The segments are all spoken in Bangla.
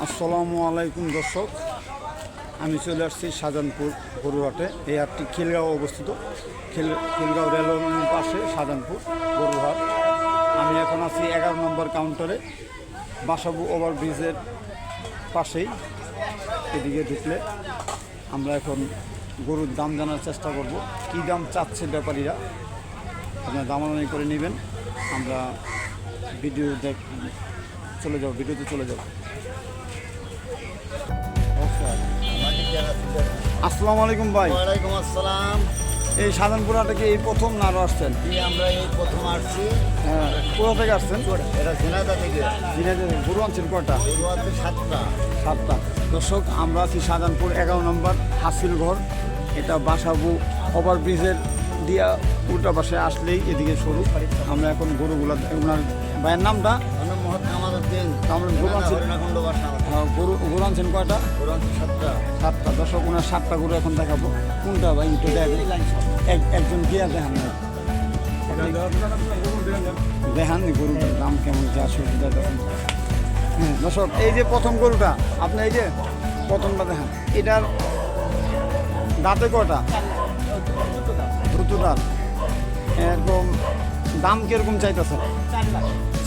আসসালামু আলাইকুম দর্শক, আমি চলে আসছি শাহজাহানপুর গরুহাটে। এই হাটটি খিলগাঁও অবস্থিত। খিলগাঁও রেলওয়ের পাশে শাহজাহানপুর গরুহাট। আমি এখন আছি 11 নম্বর কাউন্টারে, বাসাবু ওভারব্রিজের পাশেই। এদিকে ঢুকলে আমরা এখন গরুর দাম জানার চেষ্টা করব, কী দাম চাচ্ছে ব্যাপারীরা। আপনারা দামাদামি করে নেবেন। আমরা ভিডিওতে চলে যাব। আসসালামু আলাইকুম ভাই। ওয়ালাইকুম আসসালাম। এই শাহজাহানপুর হাটে কি এই প্রথম না আরও আসছেন? আমরা এই প্রথম আসছি। হ্যাঁ, কোথা থেকে আসছেন? এটা ঝিনাইদহ থেকে। ঝিনাইদহ। গরু আনছেন কয়টা? গরু আছে 7টা। দর্শক, আমরা আছি শাহজাহানপুর 11 নম্বর হাসিল ঘর। এটা বাসাবু ওভারব্রিজের দিয়া উল্টা পাশে আসলেই এদিকে সরু। আমরা এখন গরুগুলা, ওনার ভাইয়ের নামটা গরু আনছেন কয়টা? 7টা। দর্শক, ওনার 7টা গরু এখন দেখাবো। কোনটা ভাই একটু একজন গিয়া দেখান না, দেখান গরুর দাম কেমন যা সুবিধা দেখেন। হ্যাঁ দর্শক, এই যে প্রথম গরুটা আপনি, এই যে প্রথমটা দেখান। এটার দাঁতে কয়টা? দ্রুত দাঁত। এরকম দাম কিরকম চাইতেছে?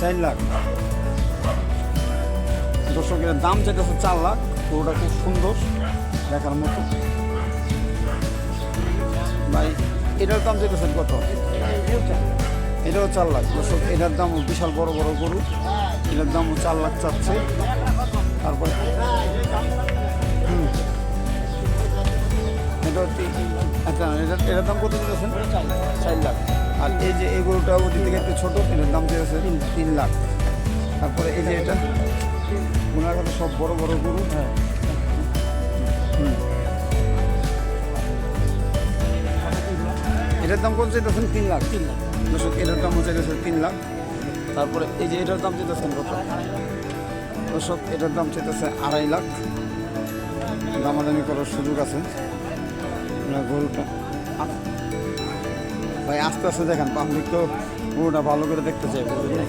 4 লাখ। দর্শকের দাম চাইতেছে 4 লাখ। গরুটা খুব সুন্দর, দেখার মতো। ভাই এটার দাম চাইতেছেন কত? এটাও 4 লাখ। দর্শক, এটার দাম বিশাল বড় বড় গরু, এটার দামও 4 লাখ চাচ্ছে। তারপরে আচ্ছা, এটার দাম কত দিতেছেন? 4 লাখ। আর এই যে এই গরুটা ওদিক থেকে একটু ছোটো, এটার দাম দিয়েছে 3 লাখ। তারপরে এই যে এটা, ওনার কাছে সব বড় বড় গরু। হ্যাঁ, এটার দাম কত চাইতেছেন? 3 লাখ। দর্শক, এটার দামও চাইতেছে 3 লাখ। তারপরে এই যে এটার দাম চাইতেছেন কত? দর্শক, এটার দাম চাইতেছে 2.5 লাখ। দামাদামি করার সুযোগ আছে। গরুটা ভাই আস্তে আস্তে দেখেন, পাবলিক তো গরুটা ভালো করে দেখতে চাই, বুঝলেন?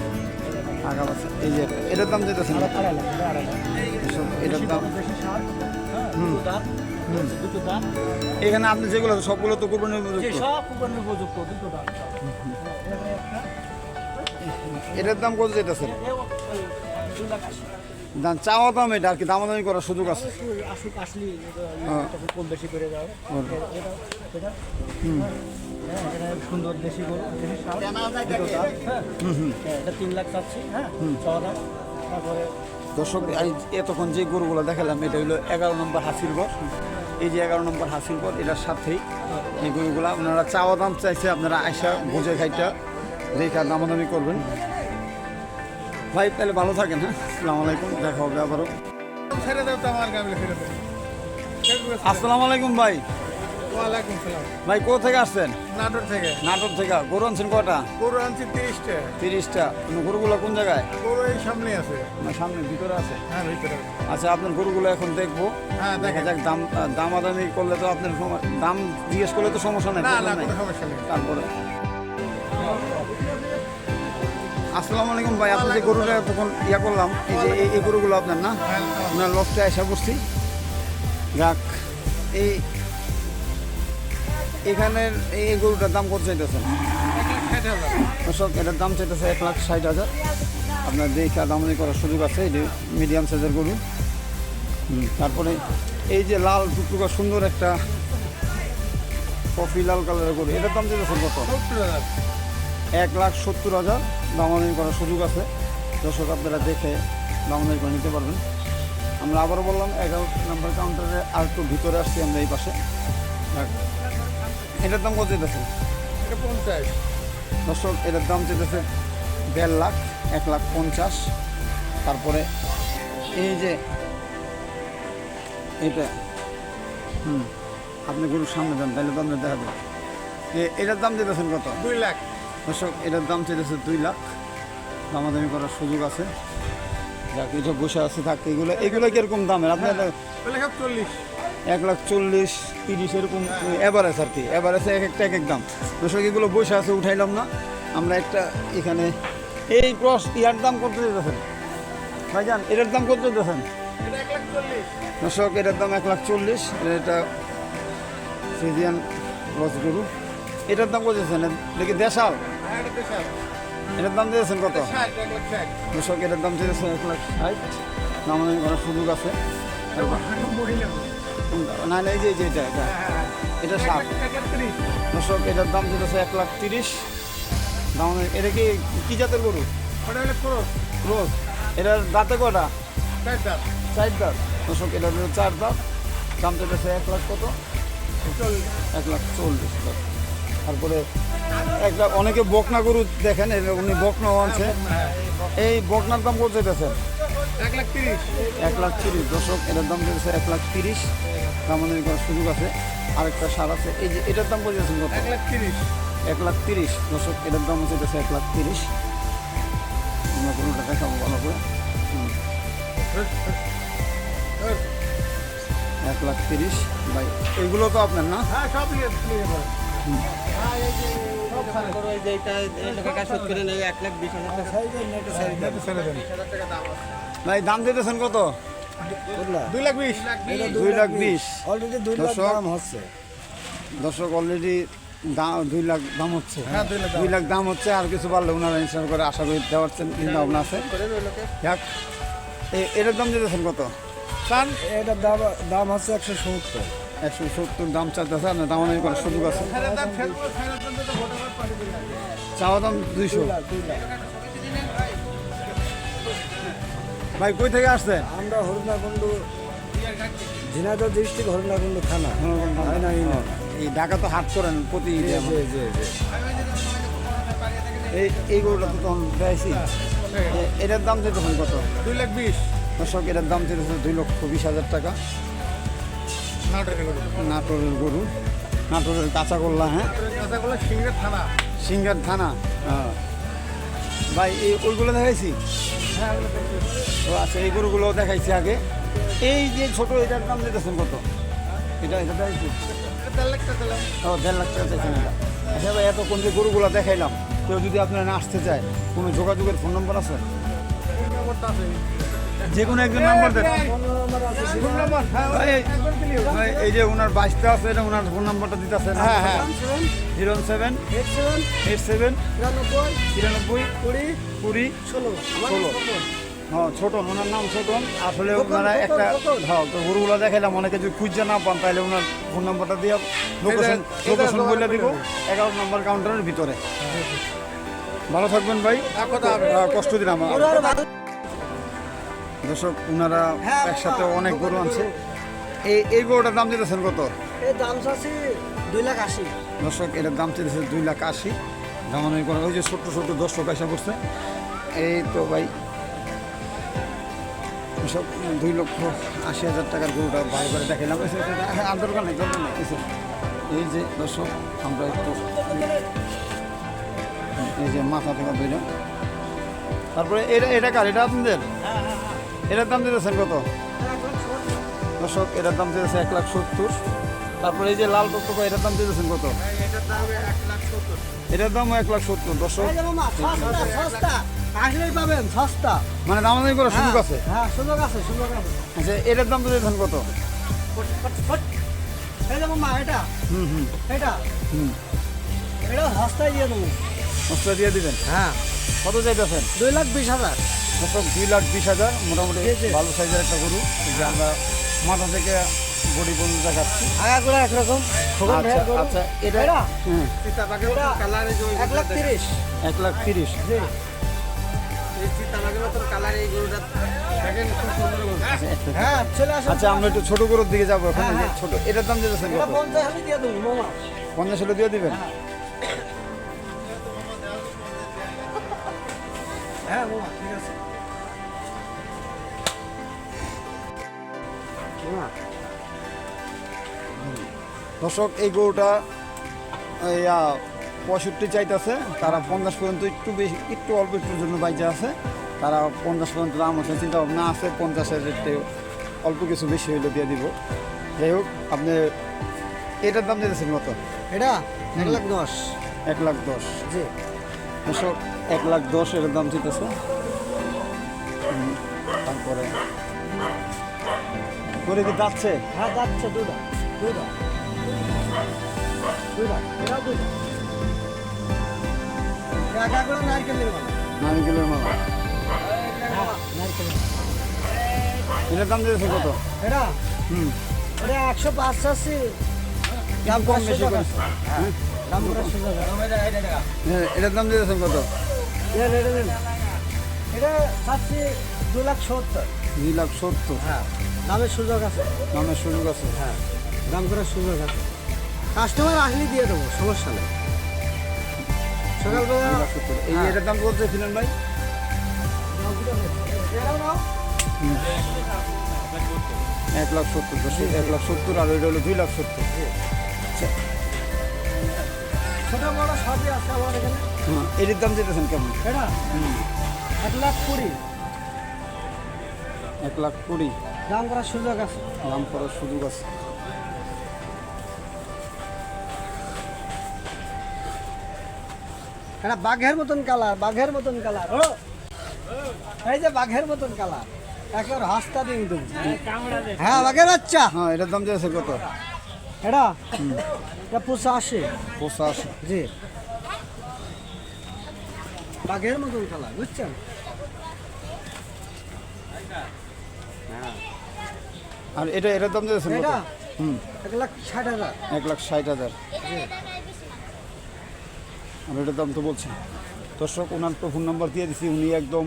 আগাম আছে। এই যে এটার দাম যেতেছেন এটার দাম এখানে আপনি যেগুলো সবগুলো তো কুরবানির উপযুক্ত। এটার দাম কত যেতেছেন? দাম চাওয়া দাম, এটা আর কি দামাদামি করার সুযোগ আছে। সুন্দর দেশি গরু, 3 লাখ চাচ্ছি। হ্যাঁ, তারপরে দর্শক, এতক্ষণ যে গরুগুলো দেখালাম এটা হলো 11 নম্বর হাসিল ঘর। এই যে 11 নম্বর হাসিল ঘর, এটার সাথেই এই গরুগুলা ওনারা চাওয়া দাম চাইছে। আপনারা আয়সা বুঝে খাইটা রেখা দামাদামি করবেন। ভাই তাহলে ভালো থাকেন। হ্যাঁ, আসসালামু আলাইকুম, দেখা হবে আবারও। আসসালামু আলাইকুম ভাই। ওয়ালাইকুম সালাম। ভাই কোথা থেকে আসছেন? নাটোর থেকে। নাটোর থেকে। গরু আনছেন কটা? গরু আনছি 30টা। 30টা। গরুগুলো কোন জায়গায়? গরু এই সামনে আছে। সামনে ভিতরে আছে? হ্যাঁ, ভিতরে। আচ্ছা, আপনার গরুগুলো এখন দেখবো। হ্যাঁ, দেখা যাক। দামাদামি করলে তো আপনার দাম জিজ্ঞেস করলে তো সমস্যা নেই। না, কোনো সমস্যা নেই। তারপরে আসসালামু আলাইকুম ভাই, আপনি যে গরুটা তখন করলাম, এই যে এই গরুগুলো আপনার না? আপনার লক্ষ্যে আশা করছি। যাক, এখানের এই গরুটার দাম কত চাইতেছেন? দর্শক, এটার দাম চাইতেছে 1,60,000। আপনার দেখা দামাদামি করার সুযোগ আছে। এটি মিডিয়াম সাইজের গরু। তারপরে এই যে লাল টুকটুকা সুন্দর একটা কফি লাল কালারের গরু, এটার দাম চাইতেছেন কত? 1,70,000। দামাদামি করার সুযোগ আছে। দর্শক, আপনারা দেখে দামাদামি করে নিতে পারবেন। আমরা আবারও বললাম 11 নম্বর কাউন্টারে আর একটু ভিতরে আসছি আমরা এই পাশে। এটার দাম কত চাইতেছে? 50। দর্শক, এটার দাম চাইতেছে 1.5 লাখ, 1,50,000। তারপরে এই যে এটা, আপনি গরুর সামনে যান, তাহলে তো আপনি দেখা দেবেন। এটার দাম চাইতেছেন কত? 2 লাখ। দর্শক, এটার দাম চাইতেছে 2 লাখ। দামাদামি করার সুযোগ আছে। যাক, এটা বসে আছে থাকতে। এগুলো কিরকম দামের আপনার? 1,40,000। 1,40,000, 30 এরকম এভারেজ আর কি। এভারেজে এক একটা এক এক দাম। দর্শক, এগুলো বসে আছে, উঠাইলাম না। আমরা একটা এখানে এই ক্রস ইয়ার দাম কত দিতেছেন ভাইজান? এটার দাম কত দিতেছেন? দর্শক এটার দাম 1,40,000। এটা ফ্রিজিয়ান রস গরু। এটার দাম বলছেন দেখি দেশাল, এটার দাম দিয়েছেন কত? দর্শক এটার দাম দিয়েছে 1,60,000। দাম করার সুযোগ আছে। না না, এই যে এটা এটা এটা 60। দর্শক এটার দাম দিতেছে 1,30,000। দাম এটা কি জাতের গরু? ক্রস। এটার দাঁতে কটা? 4 দাঁত। দর্শক এটা 4 দাঁত। দাম দিতেছে 1,00,000 কত? 1,40,000। তারপরে একটা অনেকে বকনা গরু দেখেন, উনি বকনাও আছে। এই বকনার দাম কত চাইতেছেন? 1,30,000। দর্শক এটার দাম দিতেছে 1,30,000। দাম করার সুযোগ আছে। আরেকটা সার আছে, এই যে এটার দাম বলছেন কত? 1,30,000। দর্শক এটার দাম হচ্ছে 1,30,000। আমরা গরুটা দেখাবো ভালো করে। 1,30,000 ভাই। এইগুলো তো আপনার না? ভাই দাম দিতেছেন কত? 2,20,000। অলরেডি 2 লাখ দর্শক, দাম হচ্ছে। দর্শক অলরেডি 2 লাখ দাম হচ্ছে। 2 লাখ দাম হচ্ছে। আর কিছু পারলে ওনারা ইনশাল করে আশা করি দেওয়ার চিন্তা ভাবনা আছে। যাক, এটার দাম দিতেছেন কত? এটার দাম হচ্ছে 170। 170 দাম চাইতেছে। আপনার দাম অনেক করার সুযোগ আছে। চাওয়া দাম 200। ভাই কই থেকে আসছেন? আমরা হরুণাকুণ্ডু, ঝিনাইদহ ডিস্ট্রিক্ট, হরুণাকুণ্ডু থানা। এই ঢাকা তো হাট করেন প্রতি ঈদে আমার। জি। এই গরুটা তো তখন দেয়ছি। এটার দাম যেতে কত? 2,20,000। দর্শক এটার দাম যেতে 2,20,000 টাকা। নাটোরের গরু, নাটোরের কাঁচাগোল্লা। হ্যাঁ, সিঙ্গার থানা। হ্যাঁ ভাই, ওইগুলো দেখাইছি। ও আচ্ছা, এই গরুগুলো দেখাইছি আগে। এই যে ছোট এটার দাম দিতেছেন কত? এটা দেখাইছি। ও 1.5 লাখ টাকা চাইছেন এটা। আচ্ছা ভাই, এতক্ষণ যে গরুগুলো দেখাইলাম, কেউ যদি আপনারা আসতে চায়, কোনো যোগাযোগের ফোন নম্বর আছে? যে কোনো একজন নাম্বার দেন ভাই। এই যে ওনার 22টা আছে, এটা ওনার ফোন নাম্বারটা দিতেছে। হ্যাঁ 0787 93 20 16। হ্যাঁ, ছোটন, ওনার নাম ছোটন। আসলে ওনারা একটা গরুগুলো দেখাইলাম, অনেকে যদি খুঁজে না পান তাহলে ওনার ফোন নাম্বারটা দিয়ে লোকেশন বলে দিব 11 নম্বর কাউন্টারের ভিতরে। ভালো থাকবেন ভাই, কষ্ট দিন আমার। দর্শক ওনারা একসাথে অনেক গরু আনছে। এই গরুটার দাম দিতেছেন কত? এই দাম চাচ্ছি 2,80,000। দর্শক এটার দাম দিতেছে 2,80,000। দামানি করে ওই যে ছোট্ট দর্শক আসা করছে। এই তো ভাই সব 2,80,000 টাকার গরুটা বাড়ি করে দেখালাম। আর দরকার নেই। এই যে দর্শক, আমরা একটু এই যে মাথা থেকে ধরলাম। তারপরে এটা কার? এটা আপনাদের? এটার দাম দিতেছেন কত? দর্শক এটার দাম দিতেছে 1,70,000। তারপরে এই যে লাল টকটকা, এটার দাম দিতেছেন কত? এটার দাম 1,70,000। দর্শক আসলেই পাবেন সস্তা, মানে দামাদামি করার সুযোগ আছে। হ্যাঁ সুযোগ আছে। আচ্ছা, এটার দাম দিতেছেন কত? এই যে মামা, এটা হুম এটা সস্তায় দিয়ে দেবো। অস্ত্র দিয়ে দিবেন? হ্যাঁ। কত চাইতেছেন? 2,20,000। দর্শক 2,20,000 মোটামুটি ভালো সাইজের একটা গরু। যে আমরা মাথা থেকে বডি পর্যন্ত দেখাচ্ছি। আগাগুলো একরকম। আচ্ছা, এটা 1,30,000। 1,30,000। হ্যাঁ চলে আসুন। আচ্ছা, আমরা একটু ছোট গরুর দিকে যাবো এখন। এই যে ছোট, এটার দাম দিতেছেন কত? 50 আমি দিয়ে দেবো মামা। 50 হলে দিয়ে দিবেন? হ্যাঁ মামা, ঠিক আছে। দর্শক এই গরুটা 65 চাইতেছে। তারা 50 পর্যন্ত একটু অল্প একটুর জন্য বাইচে আছে। তারা 50 পর্যন্ত দাম আছে, চিন্তা ভাবনা আছে 50-এর রেটে অল্প কিছু বেশি হইলে দিয়ে দিব। যাই হোক, আপনি এটার দাম দিতেছেন কত? এটা 1,10,000। 1,10,000। জি। দর্শক 1,10,000 এর দাম দিতেছে। তারপরে করে কি যাচ্ছে? হ্যাঁ যাচ্ছে দুধ দুধ দুধ এটাও দুধ একা করে নারকেলের মালা নারকেলের মালা। হ্যাঁ নারকেলের এটার দাম দিয়েছে কত? এটা হুম, এটা 105 আছে দাম কম বেশি করে। হ্যাঁ দাম করে সুযোগ হ্যাঁ, এটার দাম দিয়েছেন কত? এটা চাচ্ছি 2,70,000 2,70,000। হ্যাঁ দামের সুযোগ আছে দামের সুযোগ আছে। হ্যাঁ দাম করার সুযোগ আছে কাস্টমার আসলে দিয়ে দেবো সমস্যা নেই সকালবেলা 2,70,000। এই এটার দাম কত ছিলেন ভাই? 1,70,000। 1,70,000 আর ওইটা হলো 2,70,000। ছোট বড় সবই আছে আমার এখানে হ্যাঁ, এটির দাম দিতেছেন কেমন? এটা 1,20,000 1,20,000 দাম করার সুযোগ আছে দাম করার সুযোগ আছে। এটা বাঘের মতন কালার ও এই যে বাঘের মতন কালার একেবারে হাসতা দিন তুমি হ্যাঁ বাঘের বাচ্চা হ্যাঁ, এটার দাম দিয়েছে কত? এটা 85 85। জি বাঘের মতন কালার বুঝছেন আর এটার দাম দিয়েছেন কত? এটা হুম, 1,60,000 1,60,000। জি আর এটার দাম তো বলছি। দর্শক, ওনার তো ফোন নাম্বার দিয়ে দিচ্ছি। উনি একদম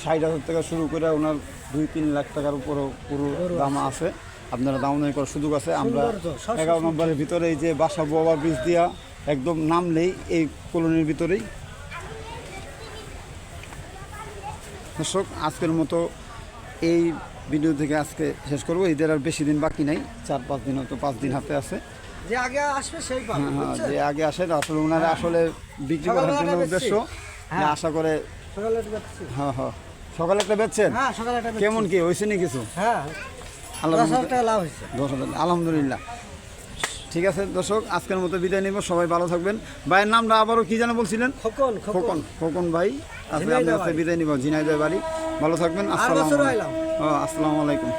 60,000 থেকে শুরু করে ওনার 2-3 লাখ টাকার উপরও পুরো দাম আছে। আপনারা দাম দামি করার সুযোগ আছে। আমরা সুন্দর তো, 11 নম্বরের ভিতরে এই যে বাসাবো ওভার ব্রিজ দিয়া একদম নামলেই এই কলোনির ভিতরেই। দর্শক, আজকের মতো এই ভিডিও থেকে আজকে শেষ করবো। ঈদের আর বেশি দিন বাকি নাই, 4-5 দিন, হয়তো 5 দিন হাতে আছে। যে আগে আসবে সেই পাবে হ্যাঁ, বুঝছেন? যে আগে আসেন আসলে ওনারা আসলে বিক্রি করার সকালবেলা জন্য বেচছি। উদ্দেশ্য যে হ্যাঁ। আশা করে। সকালে একটু দেখছি। হ্যাঁ হ্যাঁ, সকালে একটা বেচছেন? হ্যাঁ সকালে একটা বেচছি। কেমন কি হয়েছে নি কিছু? হ্যাঁ আল্লাহ 10,000 টাকা লাভ হয়েছে 10,000, আলহামদুলিল্লাহ। ঠিক আছে দর্শক, আজকের মতো বিদায় নিব। সবাই ভালো থাকবেন। ভাইয়ের নামটা আবারও কি যেন বলছিলেন? খোকন খোকন। খোকন ভাই আজকে ঝিনাইদহ আপনার কাছে বাড়ি। বিদায় নিব। ঝিনাইদহ বাড়ি। ভালো থাকবেন। আর বছর আইলাম। আসসালামু আলাইকুম।